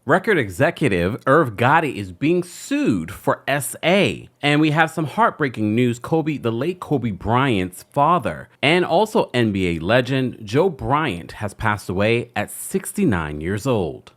Record executive Irv Gotti is being sued for SA. And we have some heartbreaking news. The late Kobe Bryant's father and also NBA legend Joe Bryant has passed away at 69 years old.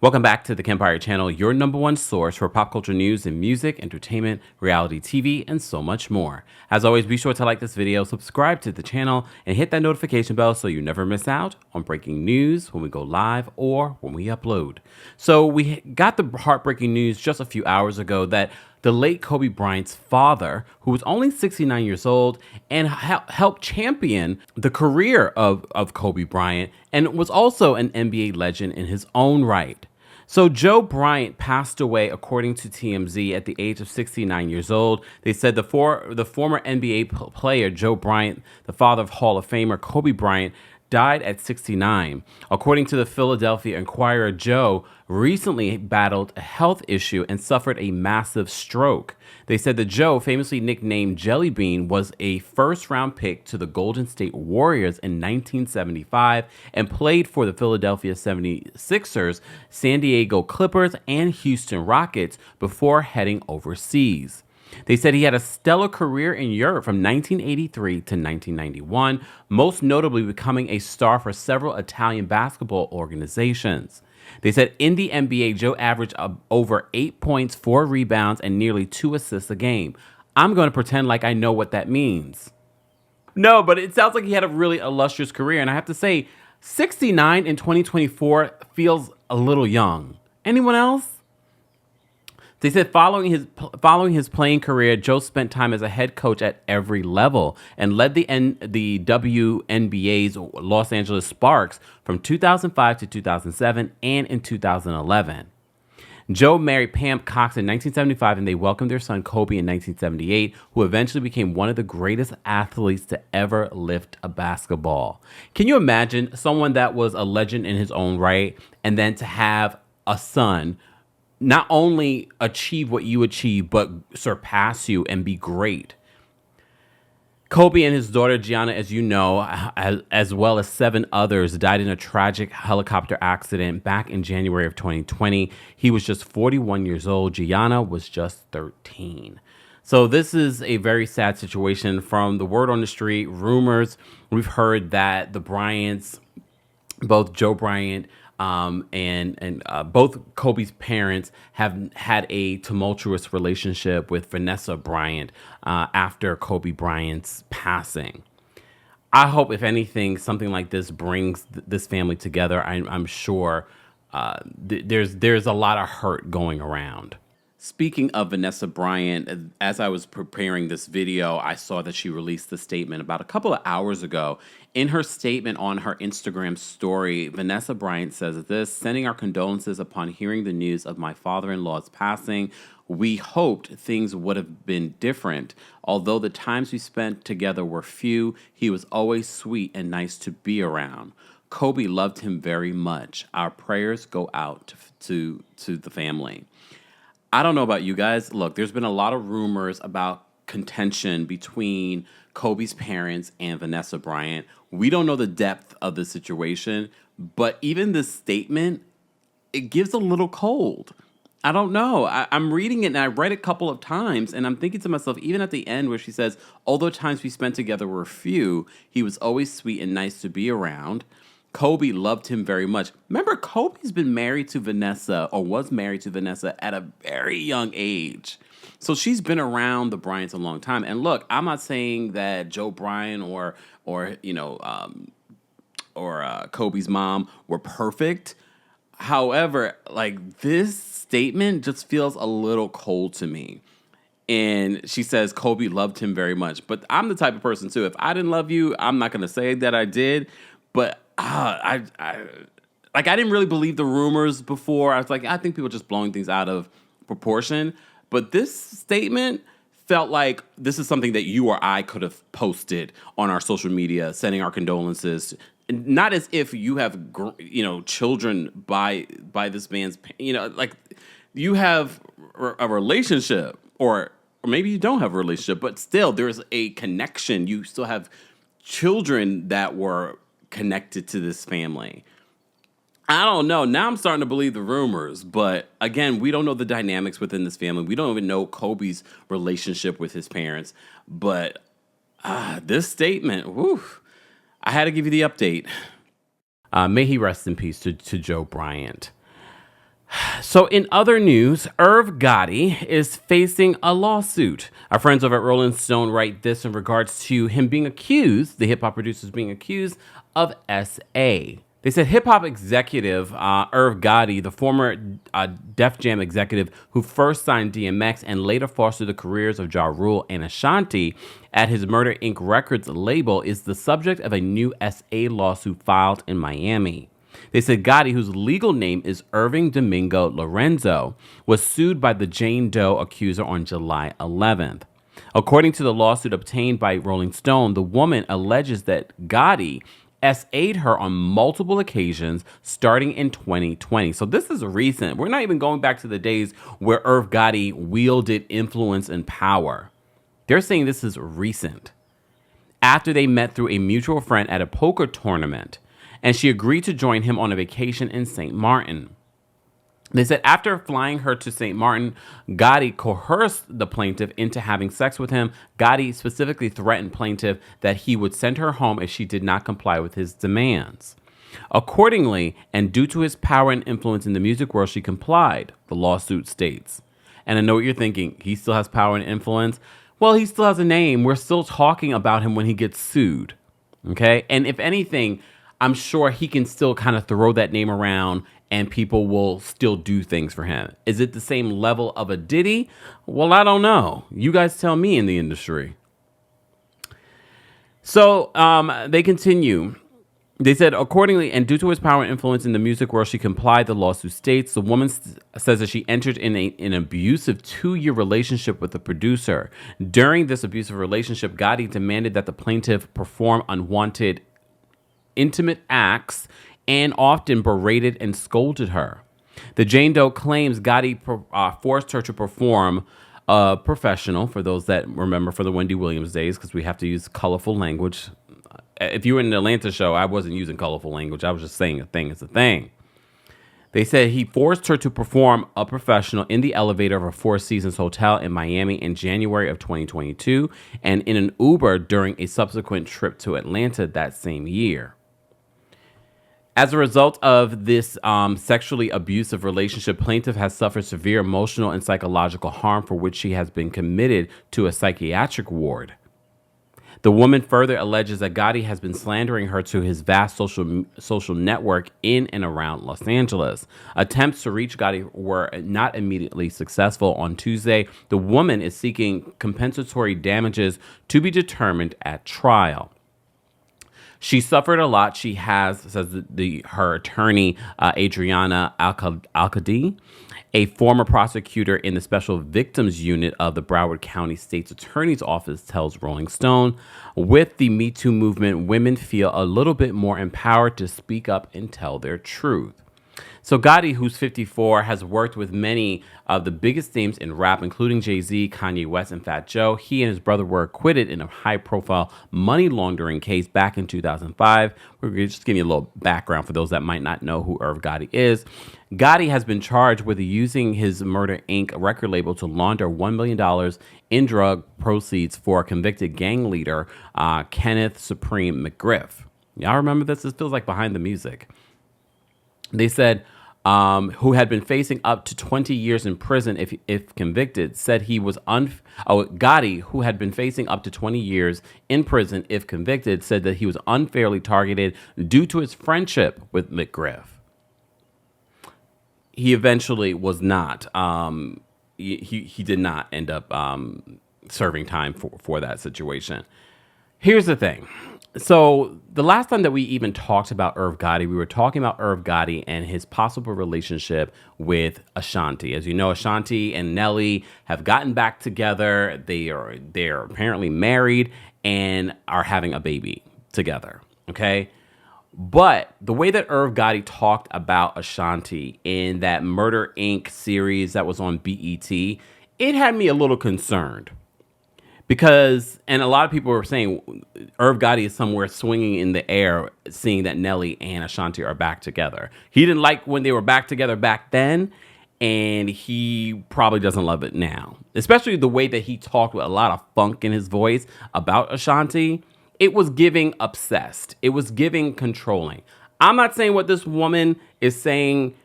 Welcome back to the Kempire channel, your number one source for pop culture news and music, entertainment, reality TV, and so much more. As always, be sure to like this video, subscribe to the channel, and hit that notification bell so you never miss out on breaking news when we go live or when we upload. So we got the heartbreaking news just a few hours ago that the late Kobe Bryant's father, who was only 69 years old and helped champion the career of Kobe Bryant and was also an NBA legend in his own right. So Joe Bryant passed away, according to TMZ, at the age of 69 years old. They said the former NBA player Joe Bryant, the father of Hall of Famer Kobe Bryant, died at 69. According to the Philadelphia Inquirer, Joe recently battled a health issue and suffered a massive stroke. They said that Joe, famously nicknamed Jelly Bean, was a first-round pick to the Golden State Warriors in 1975 and played for the Philadelphia 76ers, San Diego Clippers, and Houston Rockets before heading overseas. They said he had a stellar career in Europe from 1983 to 1991, most notably becoming a star for several Italian basketball organizations. They said in the NBA, Joe averaged over 8 points, 4 rebounds, and nearly 2 assists a game. I'm going to pretend like I know what that means. No, but it sounds like he had a really illustrious career, and I have to say, 69 in 2024 feels a little young. Anyone else? They said following his playing career, Joe spent time as a head coach at every level and led the WNBA's Los Angeles Sparks from 2005 to 2007 and in 2011. Joe married Pam Cox in 1975, and they welcomed their son Kobe in 1978, who eventually became one of the greatest athletes to ever lift a basketball. Can you imagine someone that was a legend in his own right, and then to have a son not only achieve what you achieve, but surpass you and be great? Kobe and his daughter Gianna, as you know, as well as 7 others, died in a tragic helicopter accident back in January of 2020. He was just 41 years old. Gianna was just 13. So this is a very sad situation. From the word on the street, rumors, we've heard that the Bryants, both Joe Bryant and both Kobe's parents, have had a tumultuous relationship with Vanessa Bryant after Kobe Bryant's passing. I hope, if anything, something like this brings this family together. I'm sure there's a lot of hurt going around. Speaking of Vanessa Bryant, as I was preparing this video, I saw that she released the statement about a couple of hours ago. In her statement on her Instagram story, Vanessa Bryant says this: "Sending our condolences upon hearing the news of my father-in-law's passing. We hoped things would have been different. Although the times we spent together were few, he was always sweet and nice to be around. Kobe loved him very much. Our prayers go out to the family." I don't know about you guys. Look, there's been a lot of rumors about contention between Kobe's parents and Vanessa Bryant. We don't know the depth of the situation, but even this statement, it gives a little cold. I don't know. I'm reading it, and I read it a couple of times, and I'm thinking to myself, even at the end where she says, although times we spent together were few, he was always sweet and nice to be around. Kobe loved him very much. Remember, Kobe's been married to Vanessa, or was married to Vanessa, at a very young age. So she's been around the Bryants a long time. And look, I'm not saying that Joe Bryant or Kobe's mom were perfect. However, like, this statement just feels a little cold to me. And she says Kobe loved him very much. But I'm the type of person, too. If I didn't love you, I'm not going to say that I did. But I didn't really believe the rumors before. I was like, I think people are just blowing things out of proportion. But this statement felt like this is something that you or I could have posted on our social media, sending our condolences. Not as if you have, children by this man's, like you have a relationship, or maybe you don't have a relationship, but still there's a connection. You still have children that were connected to this family. I don't know. Now I'm starting to believe the rumors, but again, we don't know the dynamics within this family. We don't even know Kobe's relationship with his parents. But this statement, whew, I had to give you the update. May he rest in peace to Joe Bryant. So in other news, Irv Gotti is facing a lawsuit. Our friends over at Rolling Stone write this in regards to him being accused, the hip-hop producer's being accused of SA. They said hip-hop executive Irv Gotti, the former Def Jam executive who first signed DMX and later fostered the careers of Ja Rule and Ashanti at his Murder Inc. Records label, is the subject of a new SA lawsuit filed in Miami. They said Gotti, whose legal name is Irving Domingo Lorenzo, was sued by the Jane Doe accuser on July 11th. According to the lawsuit obtained by Rolling Stone, the woman alleges that Gotti SA'd her on multiple occasions starting in 2020. So this is recent. We're not even going back to the days where Irv Gotti wielded influence and power. They're saying this is recent. After they met through a mutual friend at a poker tournament, and she agreed to join him on a vacation in St. Martin. They said after flying her to St. Martin, Gotti coerced the plaintiff into having sex with him. Gotti specifically threatened plaintiff that he would send her home if she did not comply with his demands. Accordingly, and due to his power and influence in the music world, she complied, the lawsuit states. And I know what you're thinking. He still has power and influence. Well, he still has a name. We're still talking about him when he gets sued. Okay? And if anything, I'm sure he can still kind of throw that name around and people will still do things for him. Is it the same level of a Diddy? Well, I don't know. You guys tell me in the industry. So they continue. They said, accordingly, and due to his power and influence in the music world, she complied, the lawsuit states. The woman says that she entered in an abusive 2-year relationship with the producer. During this abusive relationship, Gotti demanded that the plaintiff perform unwanted intimate acts and often berated and scolded her. The Jane Doe claims Gotti forced her to perform professional, for those that remember for the Wendy Williams days, because we have to use colorful language. If you were in the Atlanta show, I wasn't using colorful language. I was just saying a thing is a thing. They said he forced her to perform a professional in the elevator of a Four Seasons hotel in Miami in January of 2022 and in an Uber during a subsequent trip to Atlanta that same year. As a result of this sexually abusive relationship, plaintiff has suffered severe emotional and psychological harm for which she has been committed to a psychiatric ward. The woman further alleges that Gotti has been slandering her to his vast social network in and around Los Angeles. Attempts to reach Gotti were not immediately successful. On Tuesday, the woman is seeking compensatory damages to be determined at trial. She suffered a lot. She has, says her attorney, Adriana Alcadi, a former prosecutor in the Special Victims Unit of the Broward County State's Attorney's Office, tells Rolling Stone. With the Me Too movement, women feel a little bit more empowered to speak up and tell their truth. So Gotti, who's 54, has worked with many of the biggest names in rap, including Jay-Z, Kanye West, and Fat Joe. He and his brother were acquitted in a high-profile money laundering case back in 2005. We're just giving you a little background for those that might not know who Irv Gotti is. Gotti has been charged with using his Murder Inc. record label to launder $1 million in drug proceeds for convicted gang leader Kenneth Supreme McGriff. Y'all remember this? This feels like behind the music. They said, who had been facing up to 20 years in prison if convicted, said he was Gotti, who had been facing up to 20 years in prison if convicted, said that he was unfairly targeted due to his friendship with McGriff. He eventually was not. He did not end up serving time for that situation. Here's the thing. So the last time that we even talked about Irv Gotti, we were talking about Irv Gotti and his possible relationship with Ashanti. As you know, Ashanti and Nelly have gotten back together. They're apparently married and are having a baby together. Okay. But the way that Irv Gotti talked about Ashanti in that Murder Inc. series that was on BET, it had me a little concerned. Because, and a lot of people were saying Irv Gotti is somewhere swinging in the air, seeing that Nelly and Ashanti are back together. He didn't like when they were back together back then, and he probably doesn't love it now. Especially the way that he talked with a lot of funk in his voice about Ashanti. It was giving obsessed. It was giving controlling. I'm not saying what this woman is saying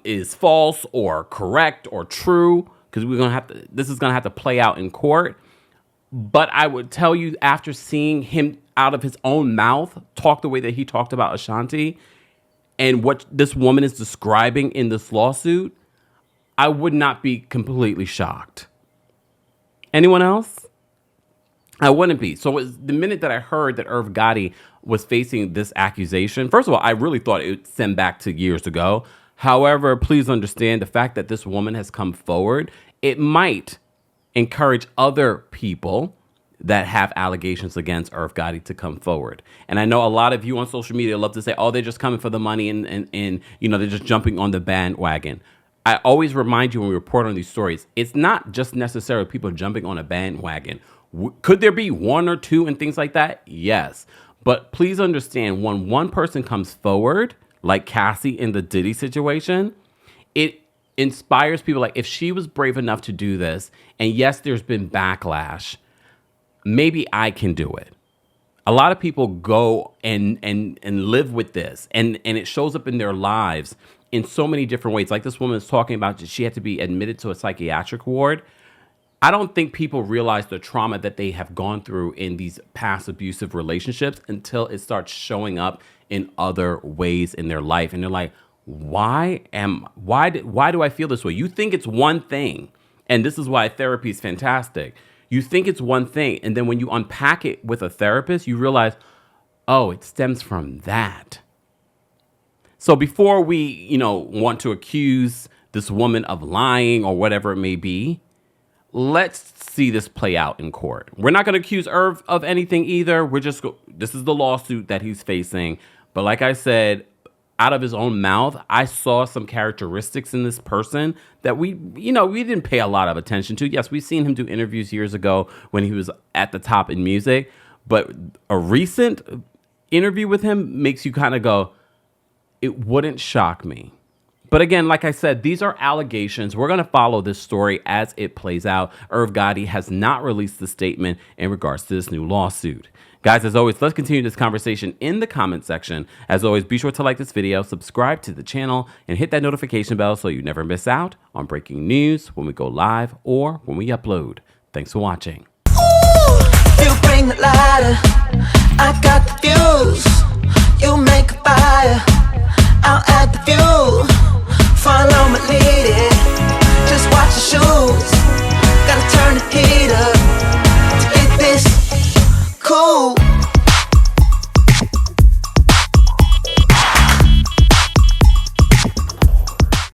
is false or correct or true, because this is gonna have to play out in court. But I would tell you, after seeing him out of his own mouth talk the way that he talked about Ashanti and what this woman is describing in this lawsuit, I would not be completely shocked. Anyone else? I wouldn't be. So the minute that I heard that Irv Gotti was facing this accusation, first of all, I really thought it would send back to years ago. However, please understand the fact that this woman has come forward, it might encourage other people that have allegations against Irv Gotti to come forward. And I know a lot of you on social media love to say, oh, they're just coming for the money and they're just jumping on the bandwagon. I always remind you when we report on these stories, it's not just necessarily people jumping on a bandwagon. Could there be one or two and things like that? Yes. But please understand, when one person comes forward, like Cassie in the Diddy situation, it inspires people. Like, if she was brave enough to do this, and yes, there's been backlash, maybe I can do it. A lot of people go and live with this, and it shows up in their lives in so many different ways. Like this woman is talking about, she had to be admitted to a psychiatric ward. I don't think people realize the trauma that they have gone through in these past abusive relationships until it starts showing up in other ways in their life. And they're like, why do I feel this way? You think it's one thing. And this is why therapy is fantastic. You think it's one thing. And then when you unpack it with a therapist, you realize, oh, it stems from that. So before we, want to accuse this woman of lying or whatever it may be, let's see this play out in court. We're not going to accuse Irv of anything either. This is the lawsuit that he's facing. But like I said, out of his own mouth, I saw some characteristics in this person that we didn't pay a lot of attention to. Yes, we've seen him do interviews years ago when he was at the top in music. But a recent interview with him makes you kind of go, it wouldn't shock me. But again, like I said, these are allegations. We're going to follow this story as it plays out. Irv Gotti has not released the statement in regards to this new lawsuit. Guys, as always, let's continue this conversation in the comment section. As always, be sure to like this video, subscribe to the channel, and hit that notification bell so you never miss out on breaking news when we go live or when we upload. Thanks for watching. Ooh, you bring the lighter, I got the fuse. You make a fire, I'll add the fuel.